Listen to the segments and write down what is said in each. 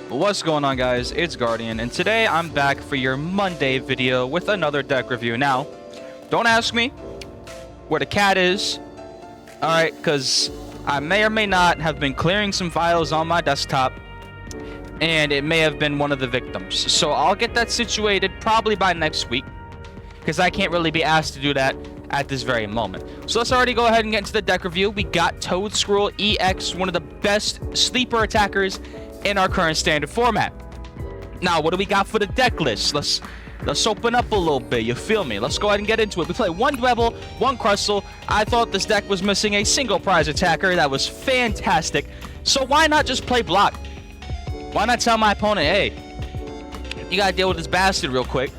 What's going on, guys? It's Guardian, and today I'm back for your Monday video with another deck review. Now, don't ask me where the cat is, alright, because I may or may not have been clearing some files on my desktop, and it may have been one of the victims. So I'll get that situated probably by next week, because I can't really be asked to do that at this very moment. So let's already go ahead and get into the deck review. We got Toedscruel EX, one of the best sleeper attackers in our current standard format. Now, what do we got for the deck list? Let's open up a little bit, you feel me? Let's go ahead and get into it. We play one Dwebble, one Crustle. I thought this deck was missing a single prize attacker. That was fantastic. So why not just play block? Why not tell my opponent, hey, you gotta deal with this bastard real quick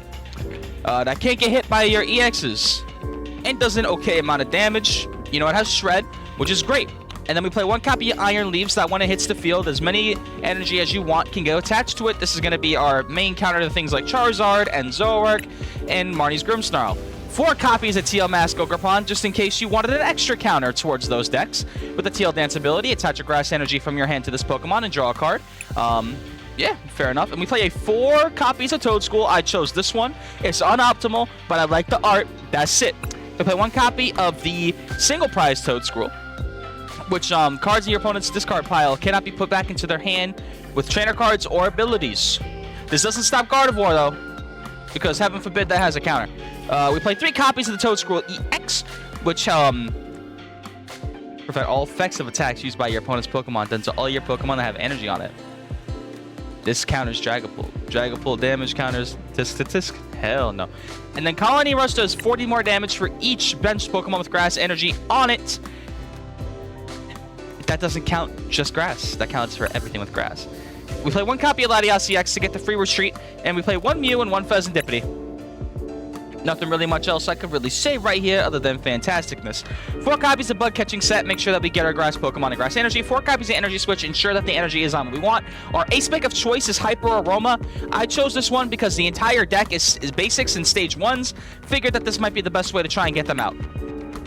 that can't get hit by your EXs and does an okay amount of damage. You know, it has Shred, which is great. And then we play one copy of Iron Leaves. That when it hits the field, as many energy as you want can get attached to it. This is going to be our main counter to things like Charizard and Zoroark and Marnie's Grimsnarl. 4 copies of Teal Mask Ogerpon, just in case you wanted an extra counter towards those decks. With the Teal Dance ability, attach a grass energy from your hand to this Pokemon and draw a card. Yeah, fair enough. And we play 4 copies of Toedscool. I chose this one. It's unoptimal, but I like the art. That's it. We play 1 copy of the single prize Toedscruel, which cards in your opponent's discard pile cannot be put back into their hand with trainer cards or abilities. This doesn't stop Gardevoir, though, because heaven forbid that has a counter. We play 3 copies of the Toedscruel EX, which prevent all effects of attacks used by your opponent's Pokemon done to all your Pokemon that have energy on it. This counters Dragapult. Dragapult damage counters tisk. Hell no. And then Colony Rush does 40 more damage for each benched Pokemon with grass energy on it. That doesn't count just grass. That counts for everything with grass. We play 1 copy of Latias EX to get the free retreat, and we play 1 Mew and 1 Fezandipiti. Nothing really much else I could really say right here other than fantasticness. 4 copies of Bug Catching Set. Make sure that we get our grass Pokemon and grass energy. 4 copies of Energy Switch. Ensure that the energy is on what we want. Our ace pick of choice is Hyper Aroma. I chose this one because the entire deck is basics and stage 1s. Figured that this might be the best way to try and get them out.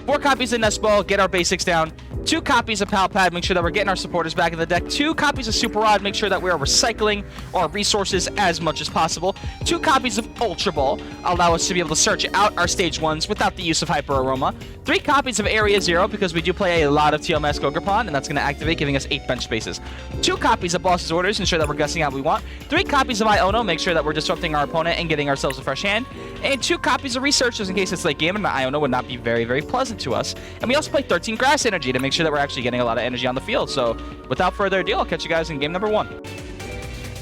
4 copies of Nest Ball. Get our basics down. 2 copies of Pal Pad, make sure that we're getting our supporters back in the deck. 2 copies of Super Rod, make sure that we are recycling our resources as much as possible. 2 copies of Ultra Ball, allow us to be able to search out our stage 1s without the use of Hyper Aroma. 3 copies of Area Zero, because we do play a lot of Teal Mask Ogerpon, and that's going to activate, giving us 8 bench spaces. 2 copies of Boss's Orders, ensure that we're guessing out what we want. 3 copies of Iono, make sure that we're disrupting our opponent and getting ourselves a fresh hand. And 2 copies of Research, just in case it's late game and the Iono would not be very, very pleasant to us. And we also play 13 grass energy to make sure that we're actually getting a lot of energy on the field. So without further ado, I'll catch you guys in game number 1.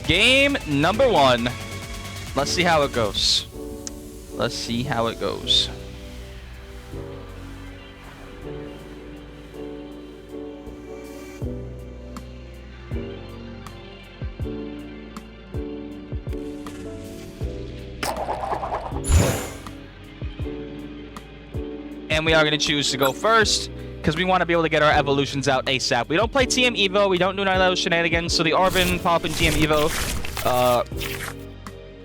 Game number 1. Let's see how it goes. Let's see how it goes. And we are going to choose to go first, because we want to be able to get our evolutions out ASAP. We don't play TM Evo, we don't do none of those shenanigans, so the Arvin, Pop, and TM Evo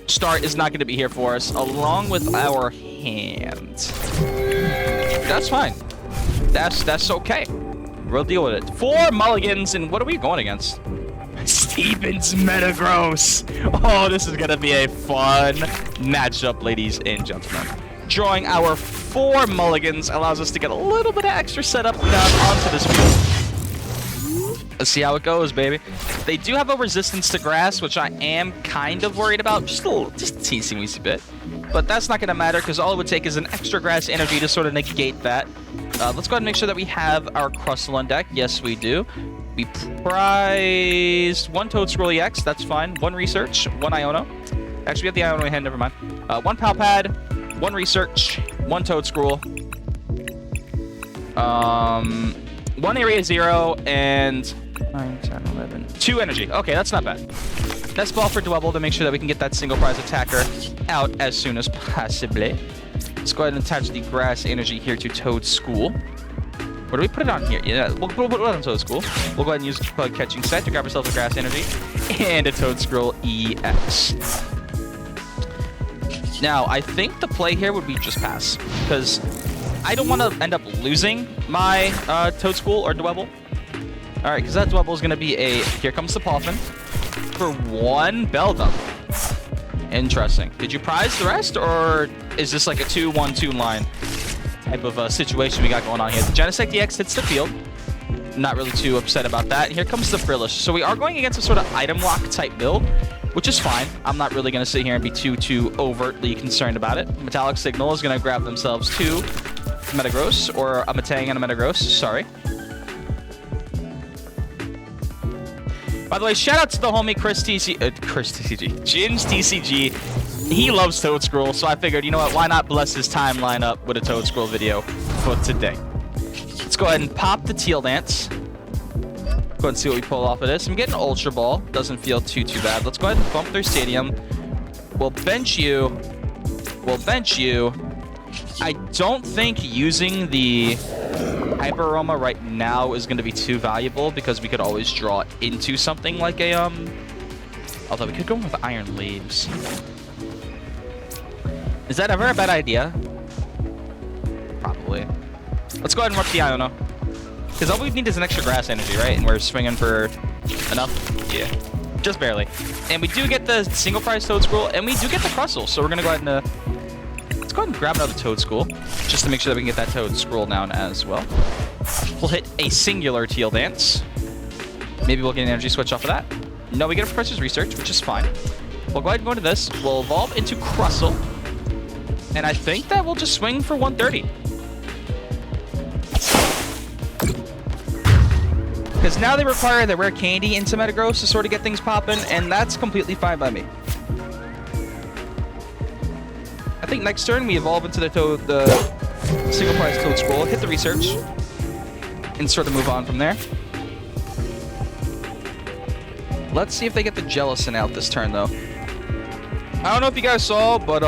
start is not going to be here for us, along with our hand. That's fine. That's okay. We'll deal with it. 4 mulligans, and what are we going against? Steven's Metagross. Oh, this is going to be a fun matchup, ladies and gentlemen. Drawing our 4 mulligans allows us to get a little bit of extra setup down onto this field. Let's see how it goes, baby. They do have a resistance to grass, which I am kind of worried about. Just a teensy-weensy bit. But that's not going to matter, because all it would take is an extra grass energy to sort of negate that. Let's go ahead and make sure that we have our Crustle on deck. Yes, we do. We prized 1 Toedscruel EX. That's fine. 1 Research. 1 Iono. Actually, we have the Iono in hand. Never mind. 1 Pal Pad. 1 Research, 1 Toedscruel, 1 Area Zero, and 9, 10, 11, 2 energy. Okay, that's not bad. Nest Ball for Dwebble to make sure that we can get that single prize attacker out as soon as possibly. Let's go ahead and attach the grass energy here to Toedscool. What do we put it on here? Yeah, we'll put it on Toedscool. We'll go ahead and use Bug Catching Set to grab ourselves a grass energy and a Toedscruel EX. Now, I think the play here would be just pass, because I don't want to end up losing my Toedscool or Dwebble. Alright, because that Dwebble is going to be a... Here comes the Poffin. for 1 Beldum. Interesting. Did you prize the rest, or is this like a 2-1-2 line type of situation we got going on here? The Genesect DX hits the field. Not really too upset about that. Here comes the Frillish. So we are going against a sort of item lock type build, which is fine. I'm not really going to sit here and be too overtly concerned about it. Metallic Signal is going to grab themselves 2 Metagross, or a Metang and a Metagross, sorry. By the way, shout out to the homie Chris TCG, Jin's TCG. He loves Toedscruel, so I figured, you know what, why not bless his timeline up with a Toedscruel video for today. Let's go ahead and pop the Teal Dance. Go ahead and see what we pull off of this. I'm getting Ultra Ball. Doesn't feel too bad. Let's go ahead and bump their stadium. We'll bench you. We'll bench you. I don't think using the Hyper Aroma right now is going to be too valuable because we could always draw into something like a, although we could go with Iron Leaves. Is that ever a bad idea? Probably. Let's go ahead and work the Iono. Because all we need is an extra grass energy, right? And we're swinging for enough? Yeah. Just barely. And we do get the single prize Toedscruel, and we do get the Crustle. So we're going to go ahead and, let's go ahead and grab another Toedscruel, just to make sure that we can get that Toedscruel down as well. We'll hit a singular Teal Dance. Maybe we'll get an energy switch off of that. No, we get a Professor's Research, which is fine. We'll go ahead and go into this. We'll evolve into Crustle. And I think that we'll just swing for 130. Because now they require the rare candy into Metagross to sort of get things popping, and that's completely fine by me. I think next turn we evolve into the single prize Toedscruel, hit the research, and sort of move on from there. Let's see if they get the Jellicent out this turn, though. I don't know if you guys saw, but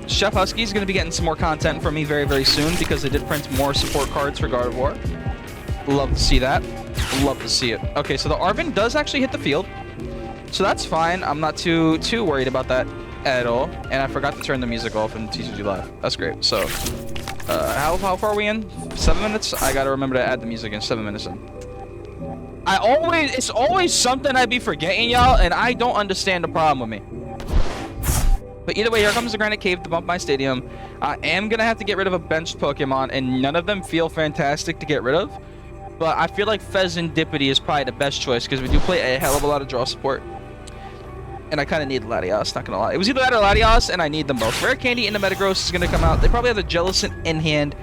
Chef Husky is going to be getting some more content from me very soon because they did print more support cards for Gardevoir. Love to see that. Love to see it. Okay, so the Arven does actually hit the field, so that's fine. I'm not too worried about that at all. And I forgot to turn the music off in TCG Live. That's great. So, how far are we in? 7 minutes? I gotta remember to add the music in 7 minutes in. It's always something I be forgetting, y'all, and I don't understand the problem with me. But either way, here comes the Granite Cave to bump my stadium. I am gonna have to get rid of a benched Pokemon, and none of them feel fantastic to get rid of. But I feel like Fezandipiti is probably the best choice because we do play a hell of a lot of draw support. And I kind of need Latias, not gonna lie. It was either that or Latias, and I need them both. Rare Candy and the Metagross is gonna come out. They probably have the Jellicent in hand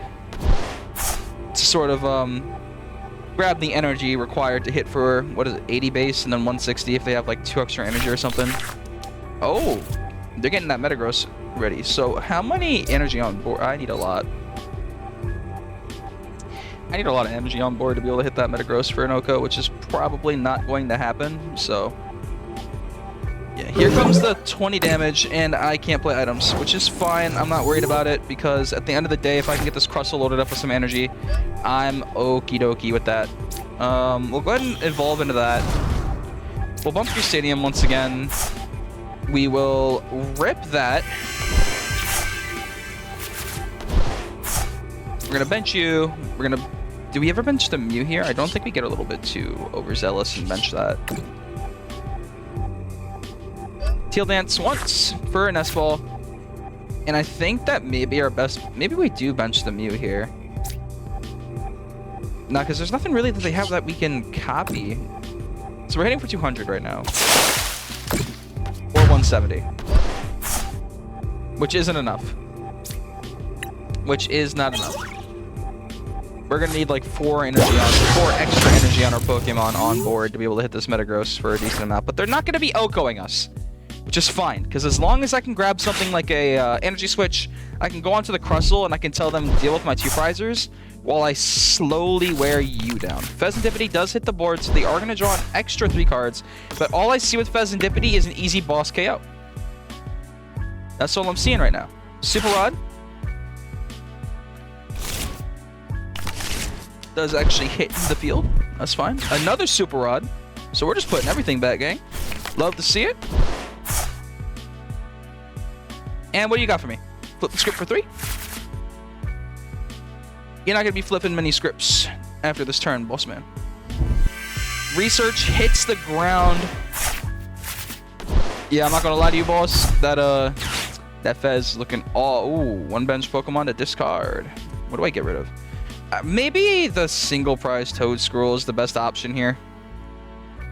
to sort of grab the energy required to hit for, what is it, 80 base and then 160 if they have like 2 extra energy or something. Oh, they're getting that Metagross ready. So how many energy on board? I need a lot. I need a lot of energy on board to be able to hit that Metagross for an Oko, which is probably not going to happen, so... yeah, here comes the 20 damage, and I can't play items, which is fine. I'm not worried about it, because at the end of the day, if I can get this Crustle loaded up with some energy, I'm okie dokie with that. We'll go ahead and evolve into that. We'll bump your stadium once again. We will rip that. We're going to bench you. We're going to... do we ever bench the Mew here? I don't think we get a little bit too overzealous and bench that. Teal Dance once for a Nest Ball. And I think that may be our best... maybe we do bench the Mew here. Nah, because there's nothing really that they have that we can copy. So we're hitting for 200 right now. Or 170. Which isn't enough. Which is not enough. We're going to need like 4 extra energy on our Pokemon on board to be able to hit this Metagross for a decent amount. But they're not going to be Okoing us. Which is fine, because as long as I can grab something like a energy switch, I can go onto the Crustle and I can tell them deal with my 2 prizers while I slowly wear you down. Fezandipiti does hit the board, so they are going to draw an extra 3 cards, but all I see with Fezandipiti is an easy boss KO. That's all I'm seeing right now. Super Rod does actually hit the field. That's fine. Another Super Rod. So we're just putting everything back, gang. Love to see it. And what do you got for me? Flip the script for 3? You're not going to be flipping many scripts after this turn, boss man. Research hits the ground. Yeah, I'm not gonna lie to you, boss. That Fez looking all... Ooh, one bench Pokemon to discard. What do I get rid of? Maybe the single prize Toedscruel is the best option here.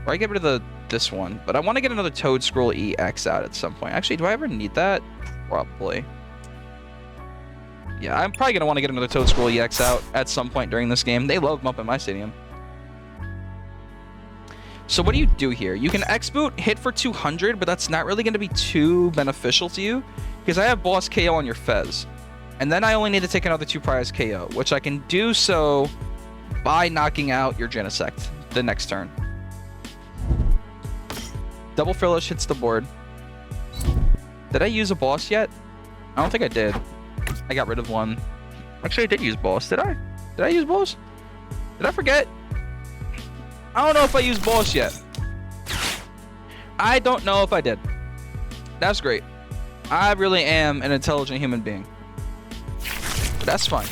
Or I get rid of this one. But I want to get another Toedscruel EX out at some point. Actually, do I ever need that? Probably. Yeah, I'm probably going to want to get another Toedscruel EX out at some point during this game. They love them up in my stadium. So what do you do here? You can X-Boot, hit for 200, but that's not really going to be too beneficial to you. Because I have Boss KO on your Fez. And then I only need to take another 2 prize KO, which I can do so by knocking out your Genesect the next turn. Double Frillish hits the board. Did I use a boss yet? I don't think I did. I got rid of one. Actually, I did use boss. Did I? Did I use boss? Did I forget? I don't know if I used boss yet. I don't know if I did. That's great. I really am an intelligent human being. But that's fine.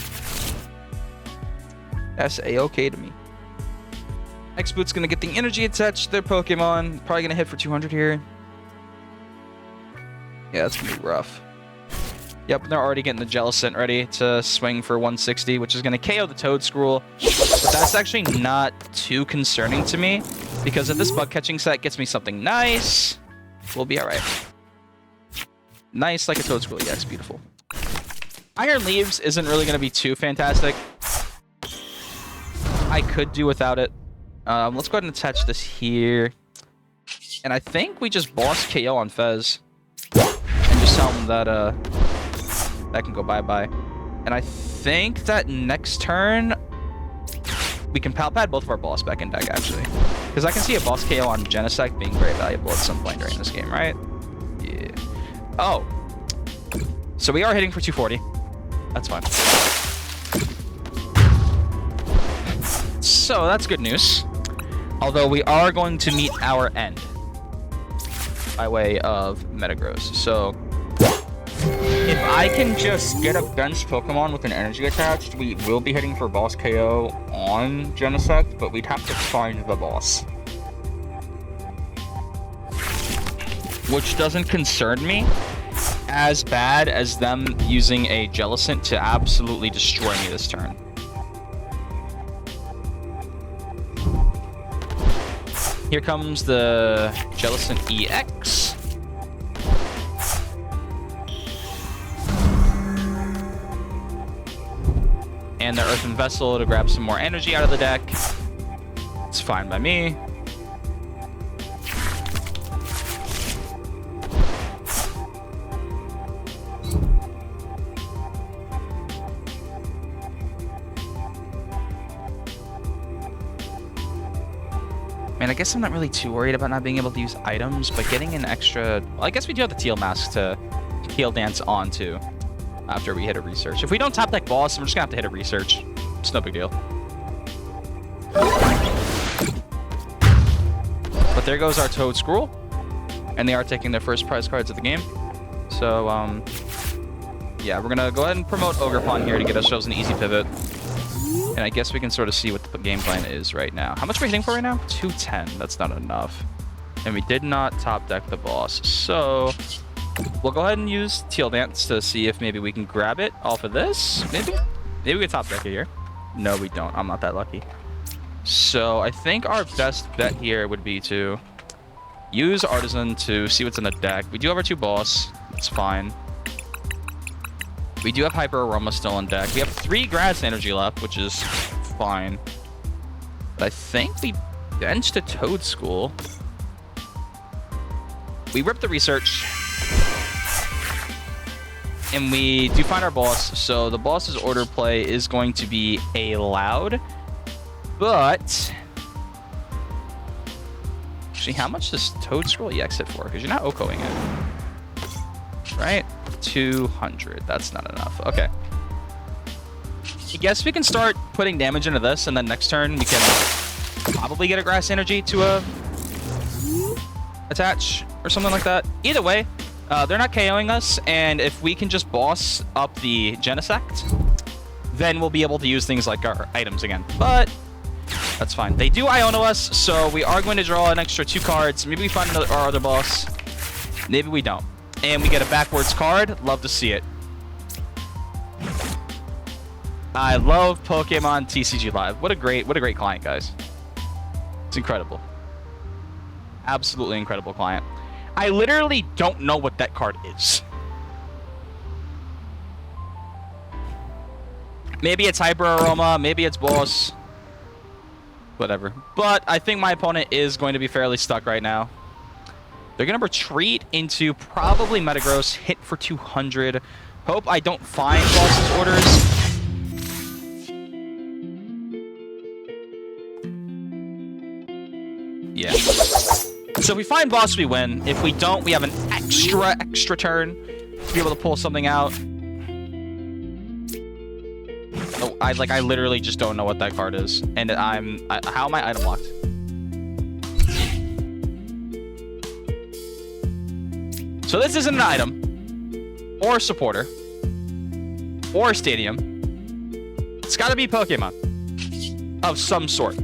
That's a-okay to me. X-Boot's gonna get the energy attached to their Pokemon. Probably gonna hit for 200 here. Yeah, that's gonna be rough. Yep, they're already getting the Jellicent ready to swing for 160, which is gonna KO the Toedscruel. But that's actually not too concerning to me, because if this bug catching set gets me something nice, we'll be alright. Nice like a Toedscruel EX, beautiful. Iron Leaves isn't really gonna be too fantastic. I could do without it. Let's go ahead and attach this here. And I think we just boss KO on Fez. And just tell him that that can go bye-bye. And I think that next turn we can Pal Pad both of our boss back in deck, actually. Because I can see a boss KO on Genesect being very valuable at some point during this game, right? Yeah. Oh. So we are hitting for 240. That's fine. So that's good news. Although we are going to meet our end by way of Metagross. So if I can just get a bench Pokemon with an energy attached, we will be hitting for boss KO on Genesect, but we'd have to find the boss. Which doesn't concern me as bad as them using a Jellicent to absolutely destroy me this turn. Here comes the Jellicent EX. And the Earthen Vessel to grab some more energy out of the deck. It's fine by me. Man, I guess I'm not really too worried about not being able to use items, but getting an extra... Well, I guess we do have the Teal mask to Teal dance onto after we hit a research. If we don't top deck boss, I'm just gonna have to hit a research. It's no big deal. But there goes our Toedscruel, and they are taking their first prize cards of the game. So, yeah, we're gonna go ahead and promote Ogerpon here to get ourselves an easy pivot. And I guess we can sort of see what the game plan is right now. How much are we hitting for right now? 210. That's not enough. And we did not top deck the boss. So we'll go ahead and use Teal Dance to see if maybe we can grab it off of this. Maybe? Maybe we can top deck it here. No, we don't. I'm not that lucky. So I think our best bet here would be to use Artisan to see what's in the deck. We do have our 2 boss. It's fine. We do have Hyper Aroma still in deck. We have 3 Grass Energy left, which is fine. But I think we benched a Toedscruel. We ripped the research. And we do find our boss. So the boss's order play is going to be allowed. But actually, how much does Toedscruel EX hit for? Because you're not OHKOing it. Right? 200. That's not enough. Okay. I guess we can start putting damage into this, and then next turn we can probably get a Grass Energy to attach or something like that. Either way, they're not KOing us, and if we can just boss up the Genesect, then we'll be able to use things like our items again. But that's fine. They do Iono us, so we are going to draw an extra 2 cards. Maybe we find our other boss. Maybe we don't. And we get a backwards card. Love to see it. I love Pokemon TCG Live. What a great client, guys. It's incredible. Absolutely incredible client. I literally don't know what that card is. Maybe it's Hyper Aroma, maybe it's Boss. Whatever. But I think my opponent is going to be fairly stuck right now. They're going to retreat into probably Metagross, hit for 200. Hope I don't find Boss's orders. Yeah. So if we find Boss, we win. If we don't, we have an extra turn to be able to pull something out. Oh, I literally just don't know what that card is. And how am I item locked? So this isn't an item, or a supporter, or a stadium. It's gotta be Pokemon of some sort.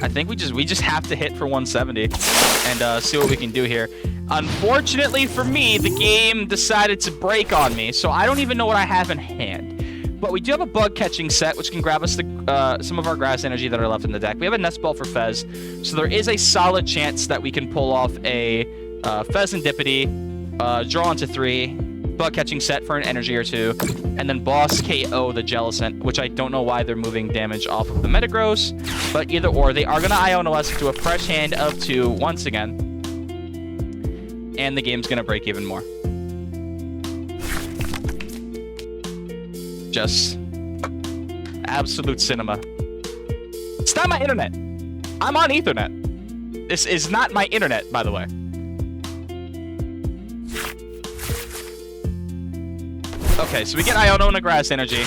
I think we just have to hit for 170 and see what we can do here. Unfortunately for me, the game decided to break on me, so I don't even know what I have in hand. But we do have a bug catching set, which can grab us some of our grass energy that are left in the deck. We have a Nest Ball for Fez, so there is a solid chance that we can pull off a Fezandipiti, draw into 3, bug catching set for an energy or 2, and then boss KO the Jellicent, which I don't know why they're moving damage off of the Metagross, but either or, they are going to Iono us into a fresh hand of 2 once again, and the game's going to break even more. Just absolute cinema. It's not my internet. I'm on Ethernet. This is not my internet, by the way. Okay, so we get Iono and a grass energy.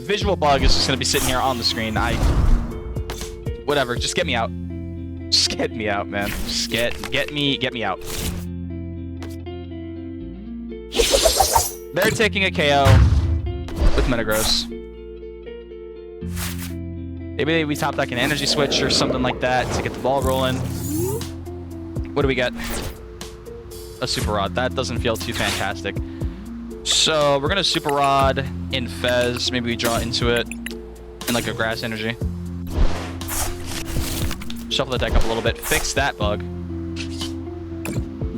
Visual bug is just gonna be sitting here on the screen. Whatever, just get me out. Just get me out, man. Just get me out. They're taking a KO with Metagross. Maybe we top deck an energy switch or something like that to get the ball rolling. What do we get? A Super Rod. That doesn't feel too fantastic. So we're gonna Super Rod in Fez. Maybe we draw into it and like a grass energy. Shuffle the deck up a little bit. Fix that bug.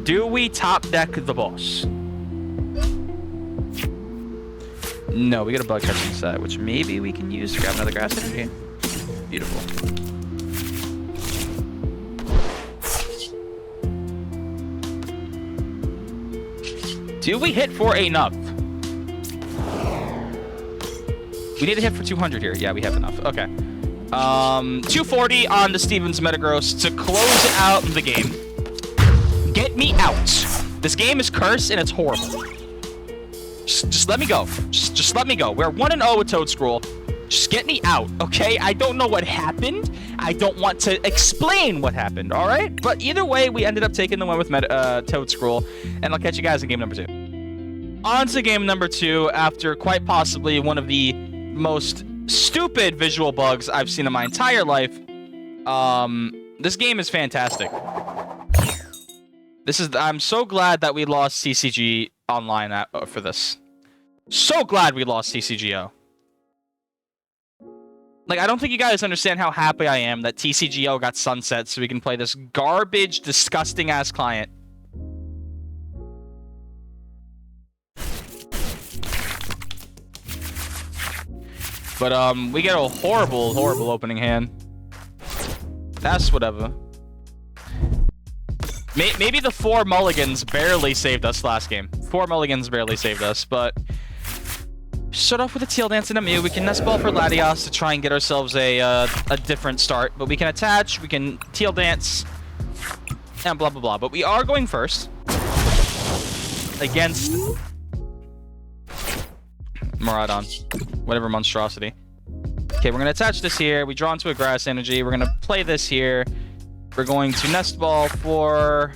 Do we top deck the boss? No, we get a bug catching set, which maybe we can use to grab another grass energy. Beautiful. Do we hit for enough? We need to hit for 200 here. Yeah, we have enough. Okay. 240 on the Stevens Metagross to close out the game. Get me out. This game is cursed and it's horrible. Just let me go. Just let me go. We're 1-0 with Toedscruel. Just get me out, okay? I don't know what happened. I don't want to explain what happened, all right? But either way, we ended up taking the one with Toedscruel, and I'll catch you guys in game number 2. On to game number 2 after quite possibly one of the most stupid visual bugs I've seen in my entire life. This game is fantastic. I'm so glad that we lost TCG online for this. So glad we lost TCGO. Like, I don't think you guys understand how happy I am that TCGO got sunset so we can play this garbage, disgusting-ass client. But, we get a horrible, horrible opening hand. That's whatever. Maybe the 4 mulligans barely saved us last game. 4 mulligans barely saved us, but... Start off with a Teal Dance and a Mew. We can Nest Ball for Latias to try and get ourselves a different start. But we can attach, we can Teal Dance, and blah, blah, blah. But we are going first. Against... Miraidon. Whatever monstrosity. Okay, we're going to attach this here. We draw into a grass energy. We're going to play this here. We're going to Nest Ball for...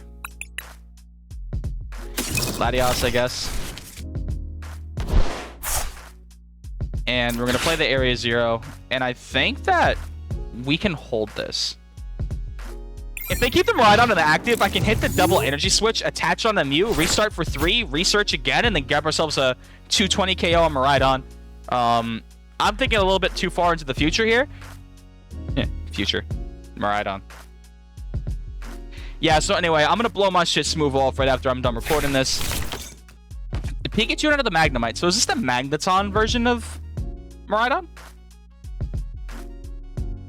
Latias, I guess. And we're going to play the Area 0. And I think that we can hold this. If they keep the Miraidon in the active, I can hit the double energy switch, attach on the Mew, restart for 3, research again, and then grab ourselves a 220 KO on Miraidon. I'm thinking a little bit too far into the future here. Future. Miraidon. Yeah, so anyway, I'm gonna blow my shit smooth off right after I'm done recording this. The Pikachu out of the Magnemite. So is this the Magneton version of Miraidon?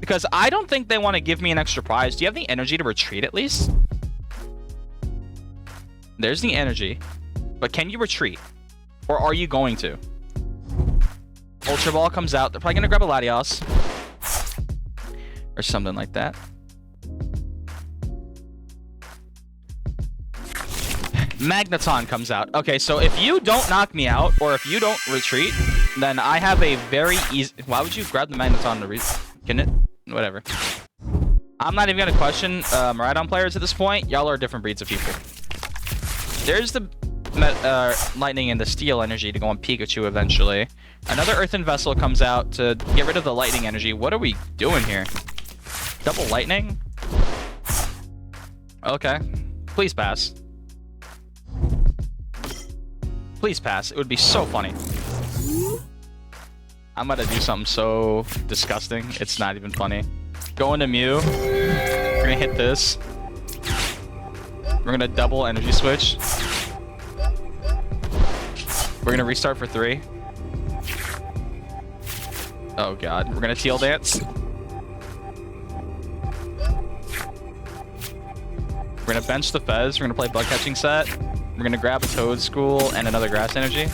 Because I don't think they want to give me an extra prize. Do you have the energy to retreat at least? There's the energy. But can you retreat? Or are you going to? Ultra Ball comes out. They're probably going to grab a Latias. Or something like that. Magneton comes out. Okay, so if you don't knock me out, or if you don't retreat, then I have a very easy... Why would you grab the Magneton to Can it? Whatever. I'm not even going to question Miraidon players at this point. Y'all are different breeds of people. There's the Lightning and the Steel energy to go on Pikachu eventually. Another Earthen Vessel comes out to get rid of the Lightning energy. What are we doing here? Double Lightning? Okay. Please pass. Please pass. It would be so funny. I'm about to do something so disgusting. It's not even funny. Go into Mew. We're gonna hit this. We're gonna double energy switch. We're gonna restart for 3. Oh god. We're gonna Teal Dance. We're gonna bench the Fez. We're gonna play Bug Catching Set. We're gonna grab a Toedscool and another Grass Energy.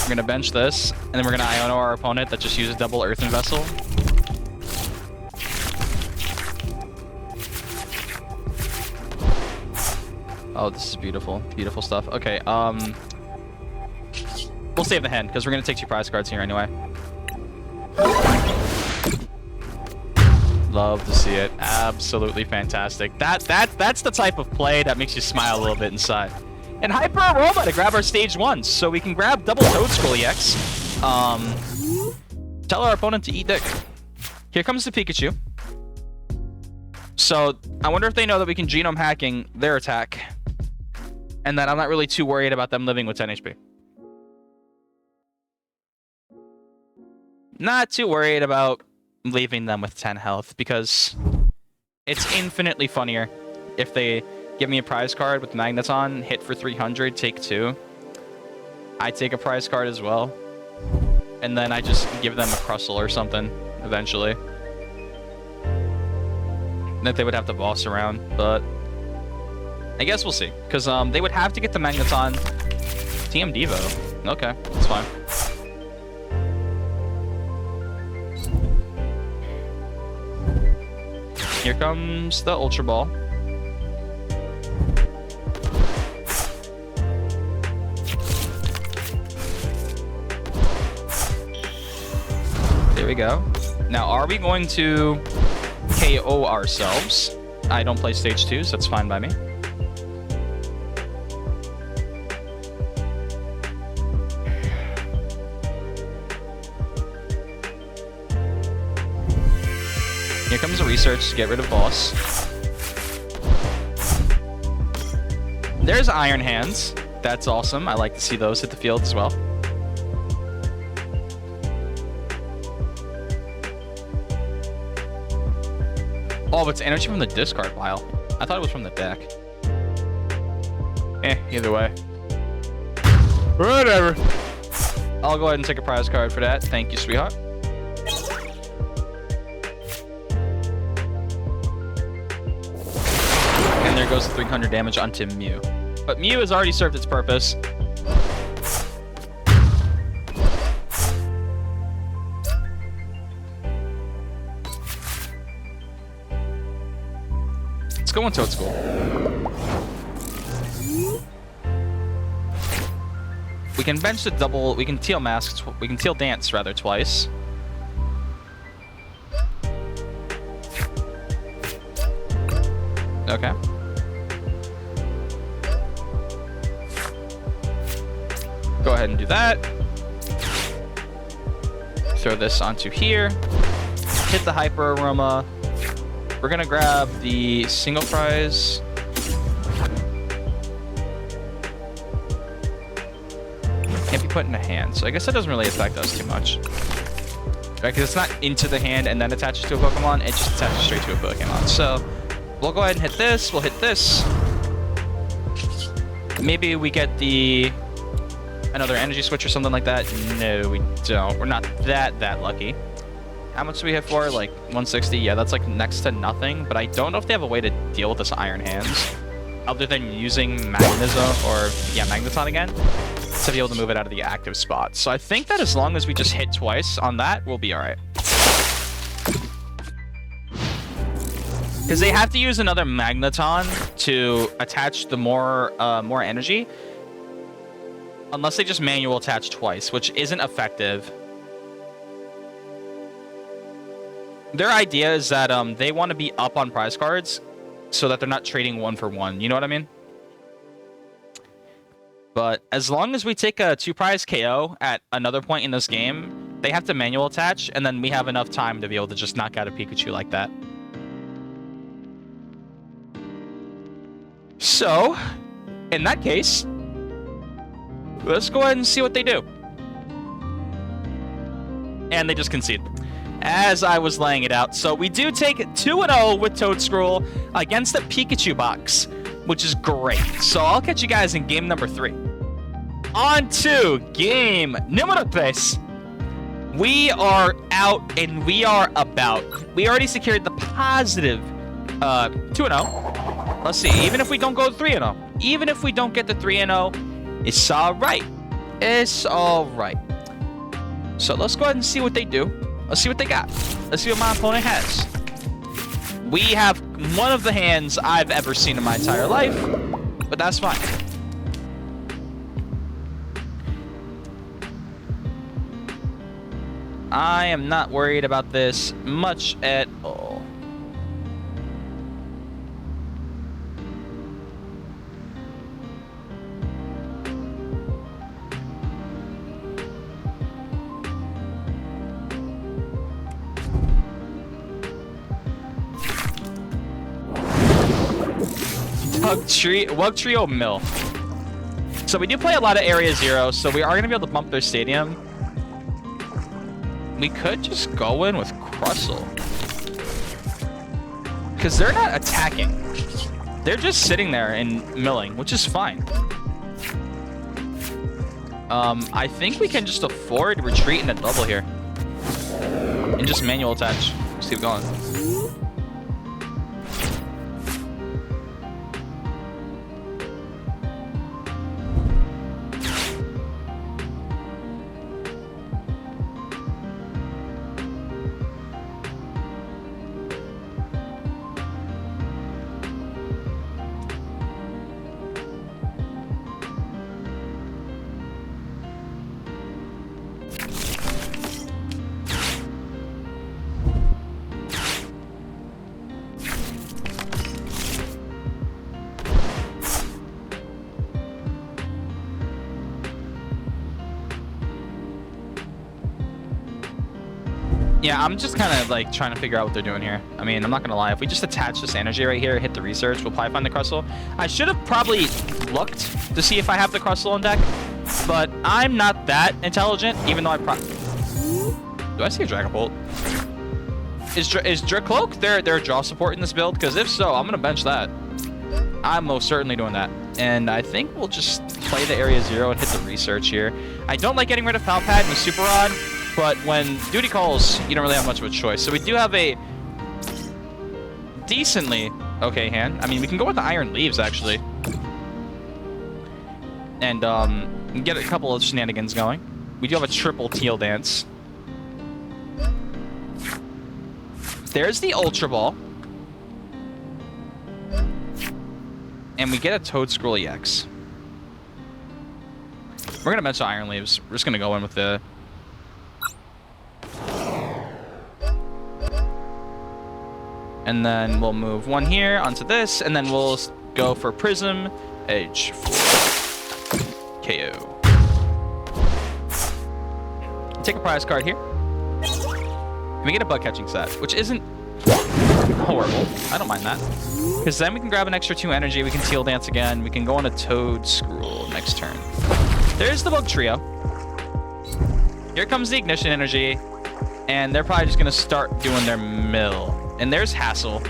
We're gonna bench this, and then we're gonna Iono our opponent that just uses double Earthen Vessel. Oh, this is beautiful. Beautiful stuff. Okay, we'll save the hand, because we're gonna take 2 prize cards here anyway. Love to see it. Absolutely fantastic. That's the type of play that makes you smile a little bit inside. And Hyper Aroma to grab our stage 1, so we can grab double Toedscool EX. Tell our opponent to eat dick. Here comes the Pikachu. So I wonder if they know that we can genome hacking their attack, and that I'm not really too worried about them living with 10 HP. Not too worried about leaving them with 10 health, because it's infinitely funnier if they give me a prize card with Magneton, hit for 300, take 2. I take a prize card as well. And then I just give them a Crustle or something, eventually. That they would have to boss around, but... I guess we'll see. Because they would have to get the Magneton TM Devo. Okay, that's fine. Here comes the Ultra Ball. There we go. Now, are we going to KO ourselves? I don't play stage 2, so that's fine by me. Here comes a research to get rid of boss. There's Iron Hands. That's awesome. I like to see those hit the field as well. Oh, it's energy from the discard pile. I thought it was from the deck. Either way. Whatever. I'll go ahead and take a prize card for that. Thank you, sweetheart. And there goes the 300 damage onto Mew. But Mew has already served its purpose. Let's go on Toedscool. We can bench the double. We can Teal Mask. We can Teal Dance rather twice. Okay. Go ahead and do that. Throw this onto here. Hit the Hyper Aroma. We're gonna grab the single prize. Can't be put in a hand, so I guess that doesn't really affect us too much. Right, because it's not into the hand and then attaches to a Pokemon, it just attaches straight to a Pokemon. So we'll go ahead and hit this, we'll hit this. Maybe we get another energy switch or something like that. No, we don't. We're not that lucky. How much do we hit for? Like 160? Yeah, that's like next to nothing, but I don't know if they have a way to deal with this Iron Hands other than using Magneton again, to be able to move it out of the active spot. So I think that as long as we just hit twice on that, we'll be all right. Because they have to use another Magneton to attach the more energy, unless they just manual attach twice, which isn't effective. Their idea is that they want to be up on prize cards so that they're not trading 1 for 1. You know what I mean? But as long as we take a 2-prize KO at another point in this game, they have to manual attach, and then we have enough time to be able to just knock out a Pikachu like that. So, in that case, let's go ahead and see what they do. And they just concede. As I was laying it out. So we do take 2-0 with Toedscruel against the Pikachu box, which is great. So I'll catch you guys in game number 3. On to game number 3. We are out and we are about. We already secured the positive 2-0. Let's see. Even if we don't go 3-0. Even if we don't get the 3-0, it's all right. It's all right. So let's go ahead and see what they do. Let's see what they got. Let's see what my opponent has. We have one of the hands I've ever seen in my entire life, but that's fine. I am not worried about this much at all. Wugtrio Mill. So we do play a lot of Area 0, so we are going to be able to bump their stadium. We could just go in with Crustle. Because they're not attacking. They're just sitting there and milling, which is fine. I think we can just afford to retreat in a double here. And just manual attach. Let's keep going. Yeah, I'm just kind of like trying to figure out what they're doing here. I mean, I'm not gonna lie. If we just attach this energy right here, hit the research, we'll probably find the Crustle. I should have probably looked to see if I have the Crustle on deck, but I'm not that intelligent, even though I do I see a Dragon Bolt? Is Dracloak their draw support in this build? Because if so, I'm gonna bench that. I'm most certainly doing that. And I think we'll just play the Area 0 and hit the research here. I don't like getting rid of Pal Pad and Super Rod, but when duty calls, you don't really have much of a choice. So we do have a decently okay hand. I mean, we can go with the Iron Leaves, actually. And get a couple of shenanigans going. We do have a triple Teal dance. There's the Ultra Ball. And we get a Toedscruel EX. We're going to bench the Iron Leaves. We're just going to go in with the... And then we'll move one here onto this, and then we'll go for Prism, Edge, 4, KO. Take a prize card here. And we get a bug catching set, which isn't horrible. I don't mind that. Because then we can grab an extra 2 energy. We can Teal Dance again. We can go on a Toedscruel next turn. There's the Wugtrio. Here comes the Ignition energy. And they're probably just going to start doing their mill. And there's Hassel.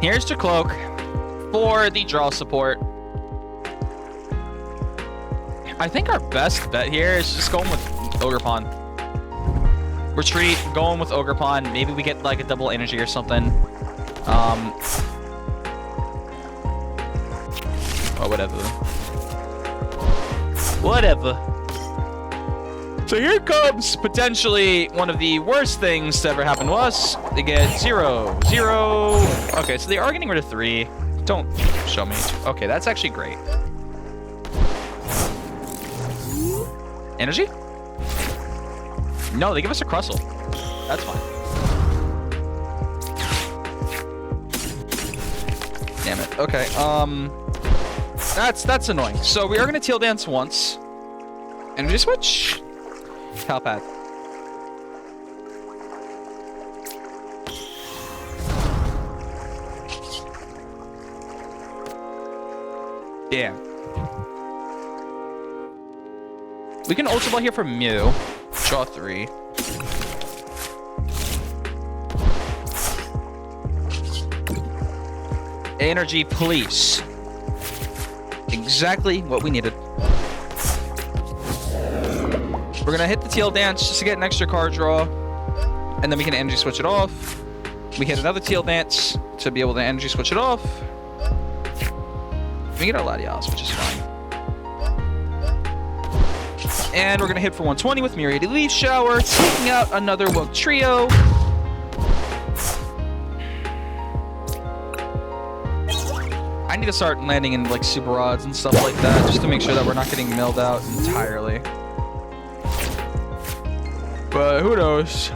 Here's your cloak for the draw support. I think our best bet here is just going with Ogerpon. Retreat, going with Ogerpon. Maybe we get like a double energy or something. Or whatever. Whatever. So here comes potentially one of the worst things to ever happen to us. They get 0, 0. Okay, so they are getting rid of 3. Don't show me. Okay, that's actually great. Energy? No, they give us a Crustle. That's fine. Damn it. Okay, that's annoying. So we are gonna Teal Dance once. Energy switch. Pal Pad. Damn. We can Ultra Ball here for Mew. Draw 3. Energy, please. Exactly what we needed. We're gonna hit the Teal Dance just to get an extra card draw. And then we can energy switch it off. We hit another Teal Dance to be able to energy switch it off. We get our Latias, which is fine. And we're gonna hit for 120 with Myriad Leaf Shower, taking out another Wugtrio. I need to start landing in like super odds and stuff like that, just to make sure that we're not getting milled out entirely. But who knows?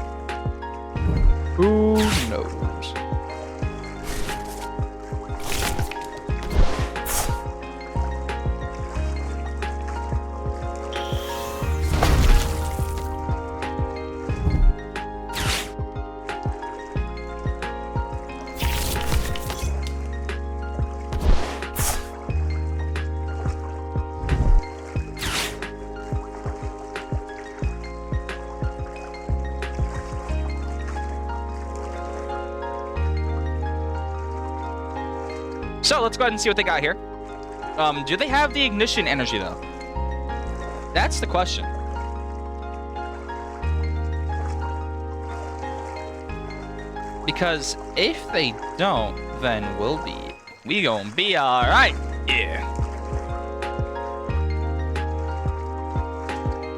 Who knows? So let's go ahead and see what they got here. Do they have the Ignition energy though? That's the question. Because if they don't, then we gonna be all right. Yeah.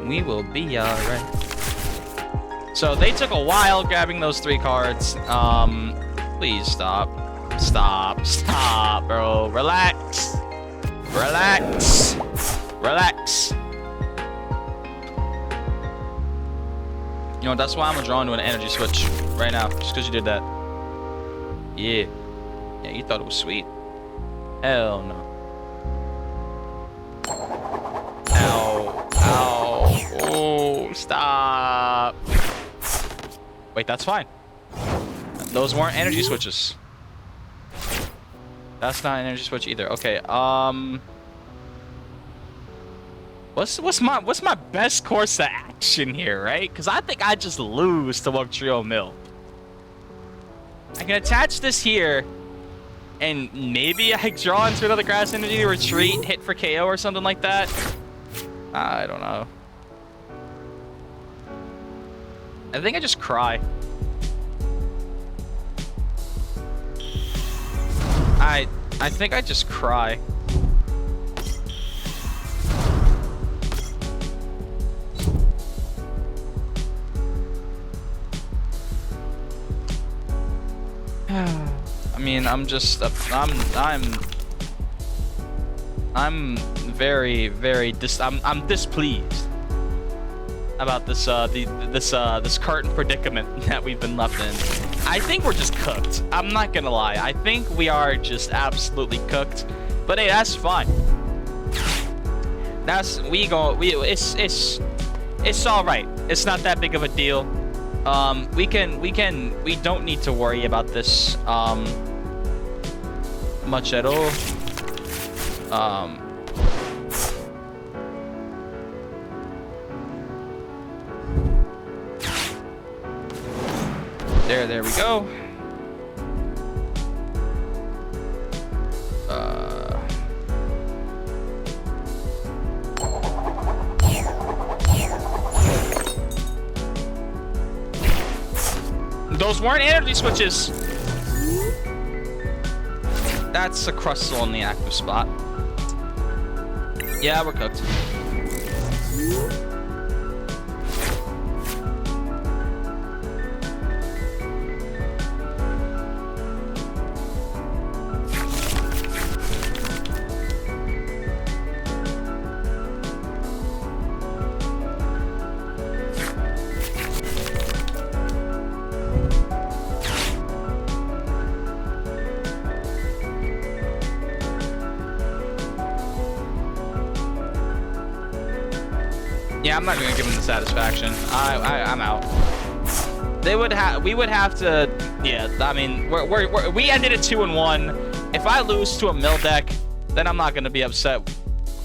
We will be all right. So they took a while grabbing those 3 cards. Please stop. Stop, bro. Relax. Relax. Relax. You know, that's why I'm gonna draw into an energy switch right now, just because you did that. Yeah. Yeah, you thought it was sweet. Hell no. Ow. Ow. Oh, stop. Wait, that's fine. Those weren't energy switches. That's not an energy switch either. Okay, what's my best course of action here, right? Because I think I just lose to Wugtrio Mill. I can attach this here, and maybe I draw into another grass energy, retreat, hit for KO or something like that. I don't know. I think I just cry. I think I just cry. I mean, I'm very, very I'm displeased about this this current predicament that we've been left in. I think we're just cooked. I'm not gonna lie. I think we are just absolutely cooked. But hey, that's fine. It's all right. It's not that big of a deal. We don't need to worry about this much at all. There we go. Those weren't energy switches. That's a Crustle in the active spot. Yeah, we're cooked. Yeah, I'm not gonna give them the satisfaction. I'm out. We would have to. Yeah, I mean, we ended at 2-1. If I lose to a mill deck, then I'm not gonna be upset.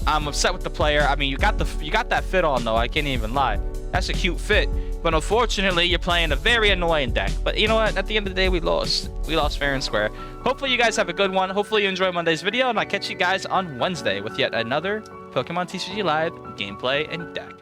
I'm upset with the player. I mean, you got that fit on though. I can't even lie. That's a cute fit. But unfortunately, you're playing a very annoying deck. But you know what? At the end of the day, we lost. We lost fair and square. Hopefully, you guys have a good one. Hopefully, you enjoy Monday's video, and I'll catch you guys on Wednesday with yet another Pokemon TCG Live gameplay and deck.